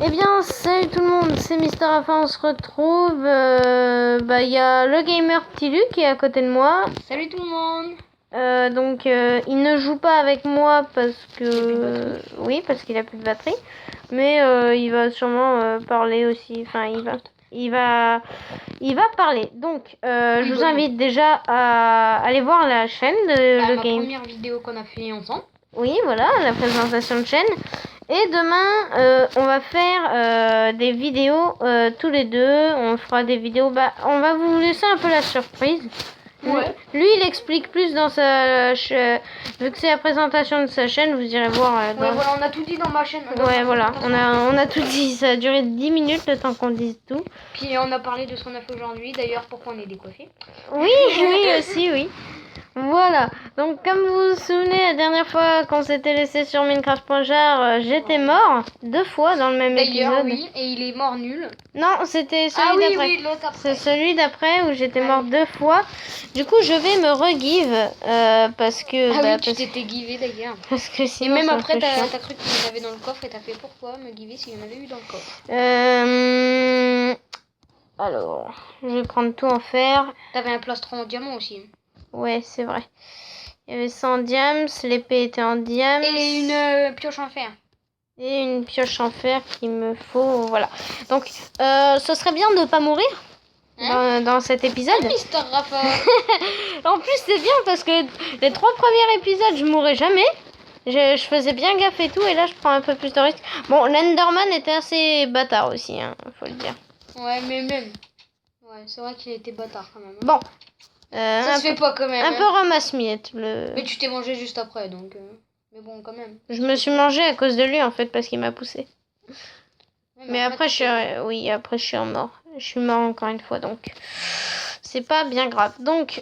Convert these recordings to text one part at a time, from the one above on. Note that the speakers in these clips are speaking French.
Eh bien, salut tout le monde, c'est Mister Rafa, on se retrouve. Il y a le gamer Petit Luc qui est à côté de moi. Salut tout le monde. Il ne joue pas avec moi parce que... Oui, parce qu'il a plus de batterie. Mais il va sûrement parler aussi. Enfin, il va parler. Donc, je vous invite déjà à aller voir la chaîne de le ma game. première vidéo qu'on a fait ensemble. Oui, voilà, la présentation de chaîne. Et demain, on va faire des vidéos tous les deux. On fera des vidéos. On va vous laisser un peu la surprise. Ouais. Lui, il explique plus dans sa chaîne. Vu que c'est la présentation de sa chaîne, vous irez voir. Ouais, voilà, on a tout dit dans ma chaîne. Ouais, voilà, on a tout dit. Ça a duré 10 minutes le temps qu'on dise tout. Puis on a parlé de ce qu'on a fait aujourd'hui. D'ailleurs, pourquoi on est décoiffé. Oui, oui aussi, oui. Voilà, donc comme vous vous souvenez, la dernière fois qu'on s'était laissé sur Minecraft.jar, j'étais mort 2 fois dans le même épisode. D'ailleurs, oui, et il est mort nul. Non, c'était celui d'après. Oui, l'autre après. C'est celui d'après où j'étais mort 2 fois. Du coup, je vais me re-give parce que... tu t'étais givé d'ailleurs. Parce que Et sinon, même ça après, fait chiant. t'as cru qu'il y en avait dans le coffre et t'as fait pourquoi me giver s'il y en avait eu dans le coffre. Alors, je vais prendre tout en fer. T'avais un plastron en diamant aussi. Ouais, c'est vrai. Il y avait ça en diams, l'épée était en diams. Et une pioche en fer. Et une pioche en fer qu'il me faut, voilà. Donc, ce serait bien de ne pas mourir dans cet épisode. Mister Rafa. En plus, c'est bien parce que les 3 premiers épisodes, je mourrais jamais. Je faisais bien gaffe et tout, et là, je prends un peu plus de risques. Bon, l'Enderman était assez bâtard aussi, hein, faut le dire. Ouais, mais même. Ouais, c'est vrai qu'il a été bâtard quand même. Bon. Ça se fait pas quand même. Un peu ramasse-miettes. Mais tu t'es mangé juste après, donc... Mais bon, quand même. Je me suis mangé à cause de lui, en fait, parce qu'il m'a poussé. Ouais, mais après, après, je suis mort. Je suis mort encore une fois, donc... C'est pas bien grave. Donc,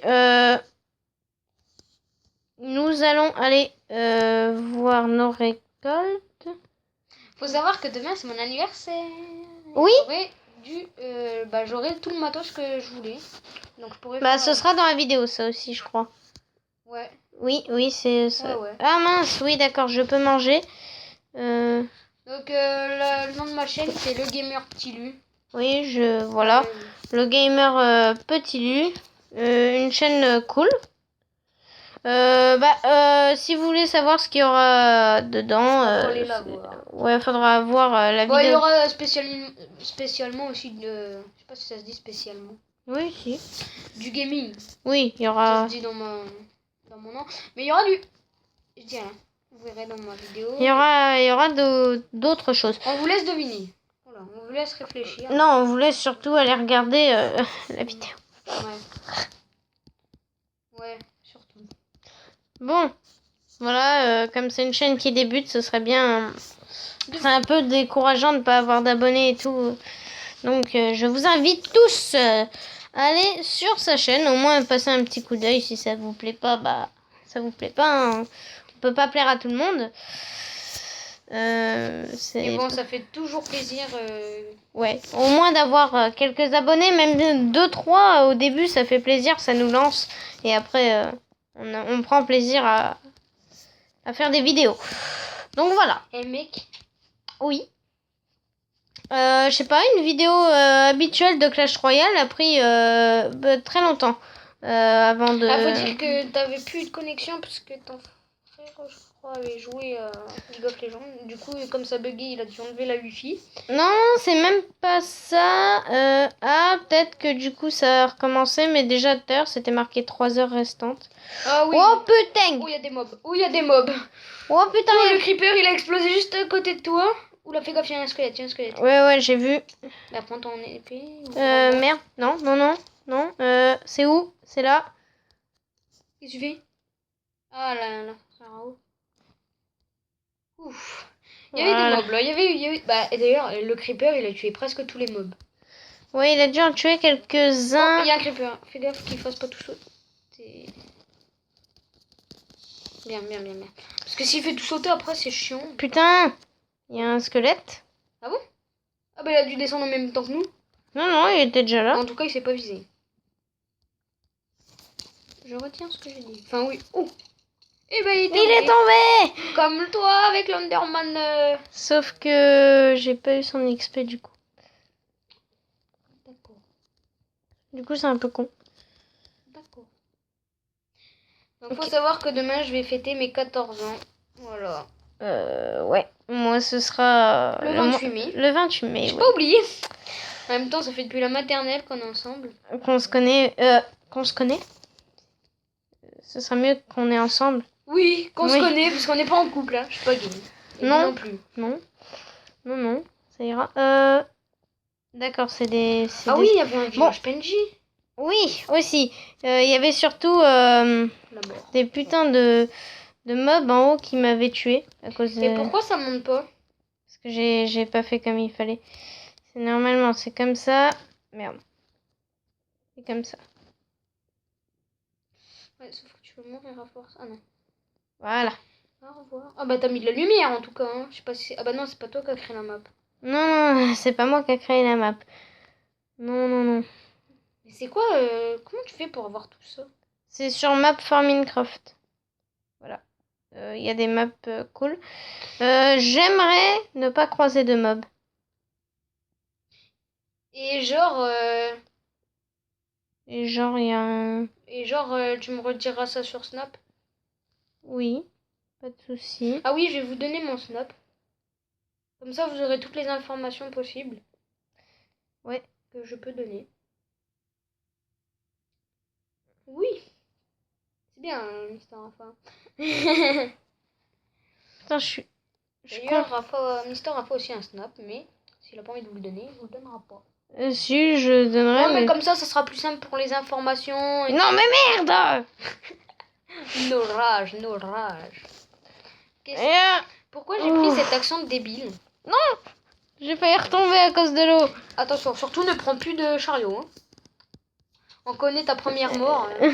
nous allons aller voir nos récoltes. Faut savoir que demain, c'est mon anniversaire. Oui. J'aurai tout le matos que je voulais. Donc, ce sera dans la vidéo, ça aussi, je crois. Ouais. Oui, c'est ça. Ouais. Ah mince, oui, d'accord, je peux manger. Donc, le nom de ma chaîne, c'est Le Gamer Petit Lu. Oui, voilà. Le Gamer Petit Lu. Une chaîne cool. Si vous voulez savoir ce qu'il y aura dedans, ouais, faudra voir la vidéo. Il y aura spécialement aussi de... Je sais pas si ça se dit spécialement. Oui, si. Du gaming. Oui, il y aura... Ça se dit dans mon nom. Mais il y aura du... Je dis rien. Vous verrez dans ma vidéo. Il y aura d'autres choses. On vous laisse deviner. Voilà, on vous laisse réfléchir. Non, on vous laisse surtout aller regarder la vidéo. Ouais, surtout. Bon, voilà, comme c'est une chaîne qui débute, ce serait bien... C'est un peu décourageant de ne pas avoir d'abonnés et tout. Donc, je vous invite tous à aller sur sa chaîne, au moins passer un petit coup d'œil. Si ça vous plaît pas, ça vous plaît pas. Hein. On peut pas plaire à tout le monde. Et bon, ça fait toujours plaisir. Ouais, au moins d'avoir quelques abonnés, même 2-3 au début, ça fait plaisir, ça nous lance. Et après, on prend plaisir à faire des vidéos. Donc voilà. Et mec. Oui. Je sais pas, une vidéo habituelle de Clash Royale a pris très longtemps avant de... faut dire que t'avais plus de connexion parce que ton frère, je crois, avait joué à League of Legends. Du coup, comme ça buguait, il a dû enlever la Wi-Fi. Non, c'est même pas ça. Peut-être que du coup ça a recommencé, mais déjà tout à l'heure, c'était marqué 3 heures restantes. Ah oui. Oh putain. Oh, il y a des mobs. Oh, il y a des mobs. Oh putain. Le creeper, il a explosé juste à côté de toi. Oula, fais gaffe, il y a un squelette, Ouais, j'ai vu. Bah, prends ton épée. Merde, non. C'est où? C'est là. Qu'est-ce que tu fais? Ah là, ça va où? Ouf. Il y avait des mobs là, il y avait... Bah, et d'ailleurs, le creeper, il a tué presque tous les mobs. Ouais, il a dû en tuer quelques-uns. Oh, il y a un creeper, fais gaffe qu'il fasse pas tout sauter. Bien. Parce que s'il fait tout sauter après, c'est chiant. Putain, il y a un squelette. Ah bon? Ah bah il a dû descendre en même temps que nous. Non, il était déjà là. En tout cas, il s'est pas visé. Je retiens ce que j'ai dit. Enfin oui. Oh. Et bah, Il est tombé. Comme toi avec l'Underman. Sauf que j'ai pas eu son XP du coup. D'accord. Du coup, c'est un peu con. D'accord. Donc, faut savoir que demain, je vais fêter mes 14 ans. Voilà. Ouais. Moi, ce sera Le 28 mai. Le 28 mai. J'ai Ouais. pas oublié. En même temps, ça fait depuis la maternelle qu'on est ensemble. Qu'on se connaît. Qu'on se connaît. Ce sera mieux qu'on est ensemble. Oui, qu'on se Oui. connaît, parce qu'on n'est pas en couple, hein. Je suis pas gay. Et Non. lui non plus. Non. Non, non. Ça ira. D'accord, c'est des. Ah oui, il y avait un village PNJ. Oui, aussi. Il y avait surtout La mort. des putains de mobs en haut qui m'avaient tué à cause de. Et pourquoi ça monte pas? Parce que j'ai pas fait comme il fallait. C'est normalement, c'est comme ça. Merde. C'est comme ça. Ouais, sauf que tu peux mourir à force. Ah non. Voilà. Au revoir. Ah bah t'as mis de la lumière en tout cas. Hein. Je sais pas si... Ah bah non, c'est pas toi qui as créé la map. Non, non, c'est pas moi qui a créé la map. Non, non, non. Mais c'est quoi comment tu fais pour avoir tout ça? C'est sur map for Minecraft. Voilà. Il y a des maps cool. J'aimerais ne pas croiser de mobs. Et genre... Et genre, il y a un... Et genre, tu me rediras ça sur Snap? Oui, pas de souci. Ah oui, je vais vous donner mon Snap. Comme ça, vous aurez toutes les informations possibles. Ouais. Que je peux donner. Oui. C'est bien, Mister Rafa. Putain, je suis D'ailleurs, Mister Rafa aussi un Snap, mais s'il a pas envie de vous le donner, il vous le donnera pas. Si, je donnerai... Ouais, mais comme ça sera plus simple pour les informations. Et... Non, mais merde. Nos rages, nos rages. Pourquoi j'ai Oh. pris cet accent de débile? J'ai failli retomber à cause de l'eau. Attention, surtout ne prends plus de chariot. Hein. On connaît ta première mort. Hein.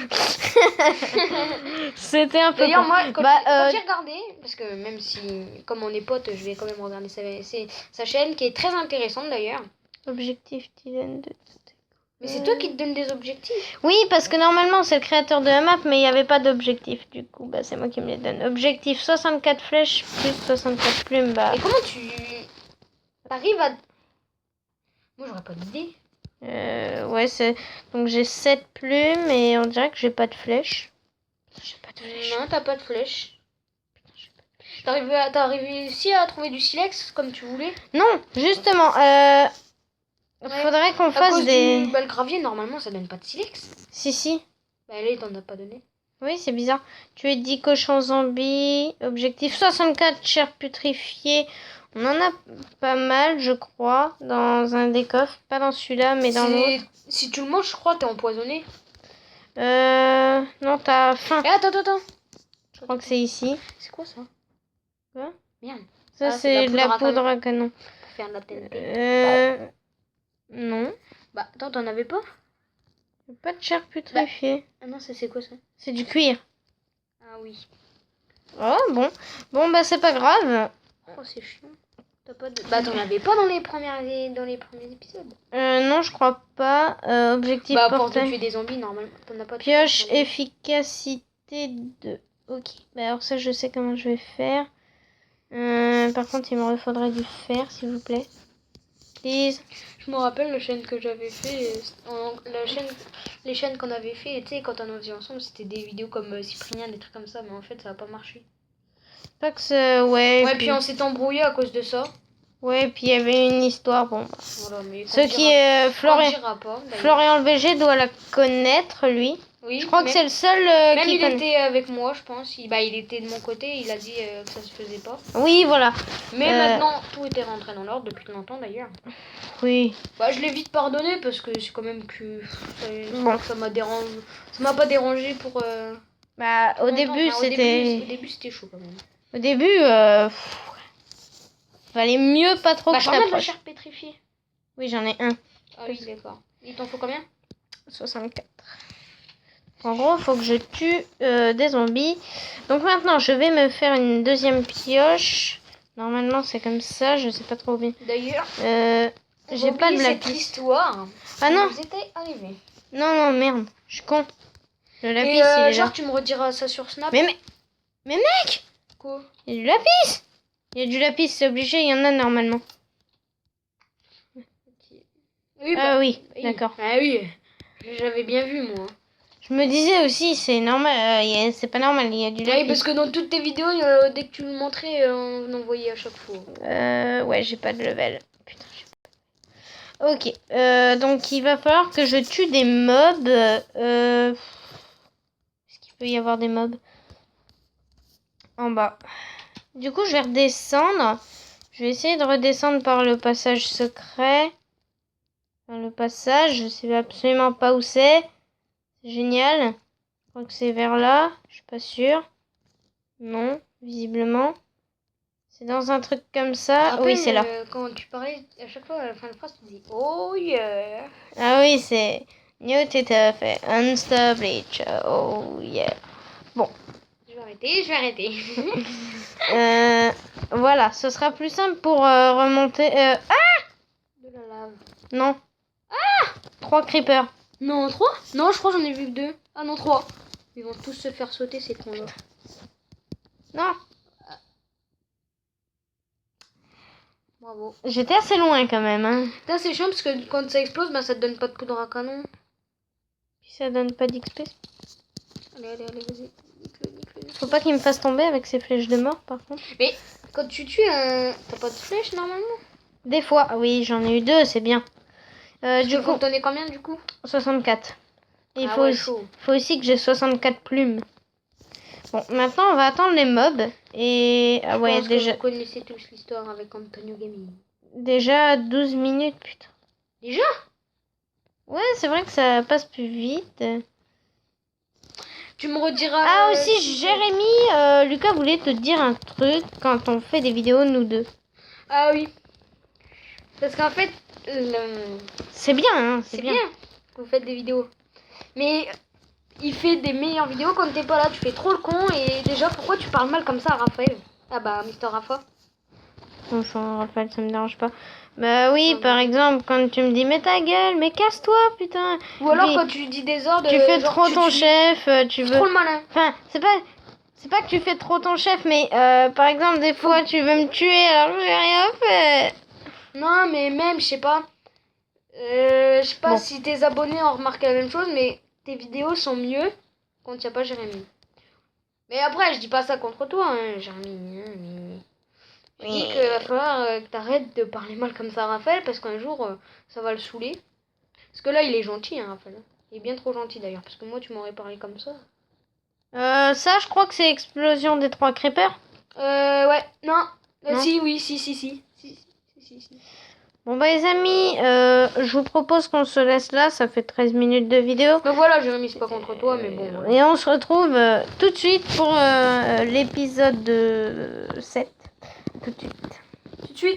C'était un peu... D'ailleurs, con. moi, quand Bah, j'ai regardé, parce que même si, comme on est potes, je vais quand même regarder sa chaîne, qui est très intéressante d'ailleurs. Objectif Dylan de... Mais c'est toi qui te donnes des objectifs. Oui, parce que normalement, c'est le créateur de la map, mais il n'y avait pas d'objectif. Du coup, bah, c'est moi qui me les donne. Objectif 64 flèches plus 64 plumes. Bah, Et comment tu arrives à... Moi, j'aurais pas d'idée. ouais, c'est... Donc, j'ai 7 plumes et on dirait que j'ai pas de flèches. J'ai pas de flèches. Non, t'as pas de flèche. T'as réussi à trouver du silex comme tu voulais? Non, justement, faudrait qu'on À fasse cause des... du... Bah, le gravier, normalement, ça donne pas de silex. Si. Bah, là, il t'en a pas donné. Oui, c'est bizarre. Tuer 10 cochons zombies. Objectif 64 chair putrifiée. On en a pas mal, je crois, dans un des coffres. Pas dans celui-là, mais dans l'autre. Si tu le manges, je crois, t'es empoisonné. Non, t'as faim. Eh, attends. Je crois que c'est ici. C'est quoi ça? Quoi? Merde. Ça, Ah, c'est de la poudre à canon. Pour faire de la TNT. Non. Bah, attends, t'en avais pas? Pas de chair putrifiée. Ah non, c'est quoi ça? C'est du cuir. Ah oui. Oh, bon. Bon, bah, c'est pas grave. Oh, c'est chiant. T'as pas de... Bah, t'en avais pas dans les premiers épisodes. Non, je crois pas. Objectif Bah, pour te portail. tuer des zombies, normalement. T'en as pas de... Pioche efficacité 2. Ok. Bah, alors ça, je sais comment je vais faire. Par contre, il me faudrait du fer, s'il vous plaît. Please. Je me rappelle la chaîne que j'avais fait. Les chaînes qu'on avait fait, tu sais, quand on en faisait ensemble, c'était des vidéos comme Cyprien, des trucs comme ça, mais en fait, ça a pas marché. Pas que c'est... Ouais, Ouais, puis on s'est embrouillé à cause de ça. Ouais, puis il y avait une histoire. Bon, bah. Voilà, mais Ce qui est... Florian Florian le VG doit la connaître, lui. Oui, Je crois que c'est le seul même qui il connaît. était avec moi, je pense. Il était de mon côté, il a dit que ça se faisait pas. Oui, voilà. Mais maintenant, tout était rentré dans l'ordre depuis longtemps d'ailleurs. Oui. Bah, je l'ai vite pardonné parce que c'est quand même que Bon. ça m'a dérangé. Ça m'a pas dérangé pour. Bah, au début, c'était... Au début, c'était chaud quand même. Au début, fallait mieux pas trop Bah, que je t'en as de la t'approche. chair pétrifiée. Oui, j'en ai un. Ah oui, d'accord. Il t'en faut combien? 64. En gros, faut que je tue des zombies. Donc maintenant, je vais me faire une deuxième pioche. Normalement, c'est comme ça. Je sais pas trop bien. D'ailleurs, j'ai pas de cette lapis. histoire. Ah non. Vous était arrivé. Non, merde. Je suis con. Le lapis, Et il est genre, là. tu me rediras ça sur Snap. Mais Mais mec, Quoi? il y a du lapis. Il y a du lapis, c'est obligé, il y en a normalement. Oui, Ah oui, oui. d'accord. Ah oui, j'avais bien vu moi. Je me disais aussi, c'est normal, c'est pas normal, il y a du lapis. Oui, parce que dans toutes tes vidéos, dès que tu le montrais, on en voyait à chaque fois. Ouais, j'ai pas de level. Putain, Ok, donc il va falloir que je tue des mobs. Est-ce qu'il peut y avoir des mobs en bas? Du coup, je vais redescendre. Je vais essayer de redescendre par le passage secret. Enfin, le passage, je sais absolument pas où c'est. C'est génial. Je crois que c'est vers là. Je suis pas sûre. Non, visiblement. C'est dans un truc comme ça. Rappelle, Oui, c'est là. Quand tu parlais, à chaque fois, à la fin de phrase, tu dis oh yeah. Ah oui, c'est New Tita fait Unstop Bleach. Oh yeah. Bon. Je vais arrêter. Voilà, ce sera plus simple pour remonter. De la lave. Non. 3 creepers. Non, 3? Non, je crois que j'en ai vu que 2. Ah non, 3. Ils vont tous se faire sauter ces cons-là. Non. Bravo. J'étais assez loin quand même. Hein. Putain, c'est chiant parce que quand ça explose, bah, ça te donne pas de poudre à canon. Puis ça donne pas d'XP. Allez, vas-y. Nique-le. Faut pas qu'il me fasse tomber avec ses flèches de mort par contre. Mais quand tu tues un. T'as pas de flèche normalement? Des fois, ah oui, j'en ai eu 2, c'est bien. Du coup, t'en es combien du coup? 64. Et il Ah faut, ouais, aussi, chaud. faut aussi que j'ai 64 plumes. Bon, maintenant on va attendre les mobs. Et. Ah ouais, Je pense déjà. que vous connaissez tous l'histoire avec Antonio Gaming. Déjà 12 minutes, putain. Déjà? Ouais, c'est vrai que ça passe plus vite. Tu me rediras. Ah aussi, Jérémy, Lucas voulait te dire un truc quand on fait des vidéos nous deux. Ah oui. Parce qu'en fait, C'est bien, hein, c'est bien que vous faites des vidéos. Mais il fait des meilleures vidéos quand t'es pas là. Tu fais trop le con. Et déjà, pourquoi tu parles mal comme ça à Raphaël? Ah bah, Mister Rafa. Enfin, Raphaël, ça me dérange pas. Bah oui, Ouais, par exemple, quand tu me dis mais ta gueule, mais casse-toi, putain. Ou alors Puis, quand tu dis des ordres. tu fais genre, trop ton chef, tu Tu veux. fais trop le malin. Enfin, c'est pas que tu fais trop ton chef, mais par exemple, des fois, tu veux me tuer alors que j'ai rien fait. Non, mais même, je sais pas. Je sais pas Bon. si tes abonnés ont remarqué la même chose, mais tes vidéos sont mieux quand il n'y a pas Jérémy. Mais après, je dis pas ça contre toi, hein, Jérémy. Hein, mais... Je dis qu'il va falloir que t'arrêtes de parler mal comme ça à Raphaël, parce qu'un jour, ça va le saouler. Parce que là, il est gentil, hein, Raphaël. Il est bien trop gentil d'ailleurs, parce que moi, tu m'aurais parlé comme ça. Ça, je crois que c'est explosion des 3 creepers. Ouais, non. Non. Si, oui, si. Si. Bon bah les amis, je vous propose qu'on se laisse là, ça fait 13 minutes de vidéo. Donc voilà, Jérémy, c'est pas contre toi, mais bon. Voilà. Et on se retrouve tout de suite pour l'épisode 7. Tout de suite. Tout de suite.